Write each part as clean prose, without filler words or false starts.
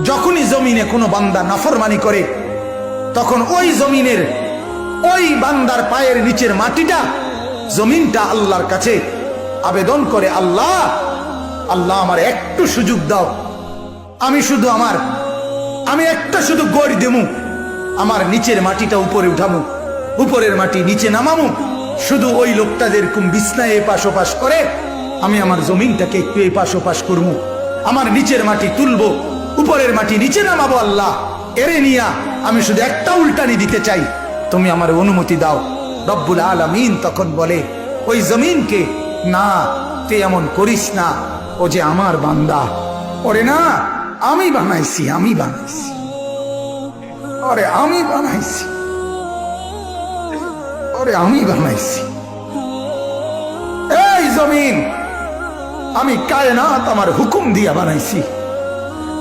যখনই জমিনে কোনো বান্দা নাফরমানি করে তখন ওই জমিনের ওই বান্দার পায়ের নিচের মাটিটা জমিনটা আল্লাহর কাছে আবেদন করে, আল্লাহ আল্লাহ আমার একটু সুযোগ দাও, আমি একটা শুধু গড় দেমু, আমার নিচের মাটিটা উপরে উঠামু, উপরের মাটি নিচে নামামু, শুধু ওই লোকটা যেরকম বিছনায় এপাশ ওপাশ করে আমি আমার জমিনটাকে একটু এপাশ ওপাশ করবো, আমার নিচের মাটি তুলবো, উপরের মাটি নিচে নামাবো, আল্লাহ এরে নিয়া আমি শুধু একটা উল্টানি দিতে চাই, তুমি আমার অনুমতি দাও। রব্বুল আলামিন তখন বলে ওই জমিনকে, না তুই এমন করিস না, ও যে আমার বান্দা, ওরে না আমি বানাইছি, ওরে আমি বানাইছি, এই জমিন আমি কায়নাত আমার হুকুম দিয়ে বানাইছি,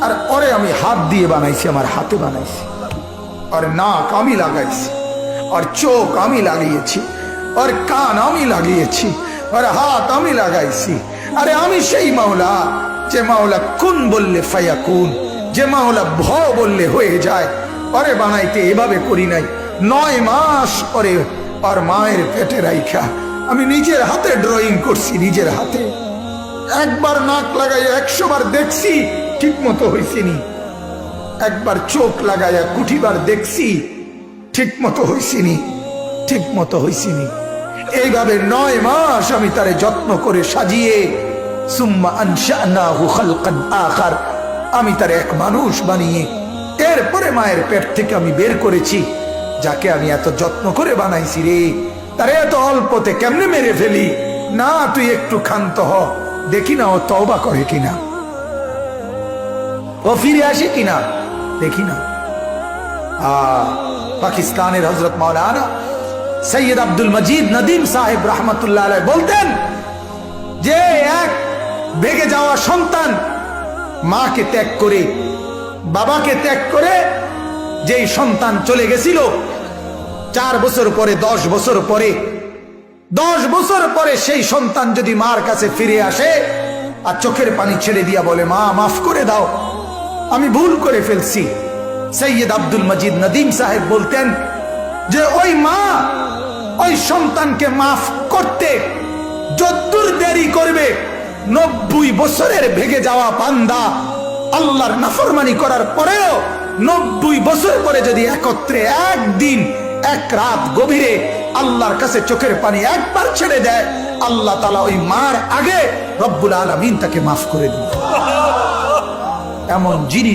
আর ওরে আমি হাত দিয়ে বানাইছি, আমার হাতে বানাইছি, আর নাক আমি লাগাইছি, আর চোখ আমি লাগিয়েছি, আর কান আমি লাগিয়েছি, আর হাত আমি লাগাইছি। আরে আমি সেই মাওলা যে মাওলা কুন বললে ফায়াকুন, যে মাওলা ভ বললে হয়ে যায়। ওরে বানাইতে এভাবে করি নাই, 9 মাস পরে আর মায়ের পেটে রাইখা আমি নিজের হাতে ড্রয়িং করছি, নিজের হাতে একবার নাক লাগাইয়া 100 বার দেখছি ঠিক মতো হয়েছিনি, একবার চোখ লাগাইয়া কুঠিবার দেখছি ঠিক মতো হয়েছিনি। এইভাবে 9 মাস আমি তারে যত্ন করে সাজিয়ে সুম্মা আনশানাহু খালকান আখার, আমি তারে এক মানুষ বানিয়ে এরপরে মায়ের পেট থেকে আমি বের করেছি। যাকে আমি এত যত্ন করে বানাইছি রে, তারে এত অল্পতে কেমনে মেরে ফেলি? না তুই একটু ক্ষান্ত হ, দেখি না ও তওবা করে কিনা, ও ফিরে আসে কিনা, দেখি না। পাকিস্তানের হযরত মাওলানা সৈয়দ আব্দুল মজিদ নদীম সাহেব রহমতুল্লাহ আলাইহি বলতেন যে এক ভেগে যাওয়া সন্তান মাকে ত্যাগ করে, বাবাকে ত্যাগ করে যেই সন্তান চলে গেছিল, 4 বছর পরে 10 বছর পরে 10 বছর পরে সেই সন্তান যদি মার কাছে ফিরে আসে আর চোখের পানি ছেড়ে দিয়া বলে, মা মাফ করে দাও, আমি ভুল করে ফেলছি, সৈয়দ আব্দুল মজিদ নদীম সাহেব বলতেন যে ওই মা ওই সন্তানকে মাফ করতে যতদূর দেরি করবে, 90 বছরের ভেগে যাওয়া বান্দা আল্লাহর নাফরমানি করার পরেও 90 বছর পরে যদি একত্রে একদিন এক রাত গভীরে আল্লাহর কাছে চোখের পানি একবার ছেড়ে দেয়, আল্লাহ তাআলা ওই মার আগে রব্বুল আলামিন তাকে মাফ করে দিবেন। এমন যিনি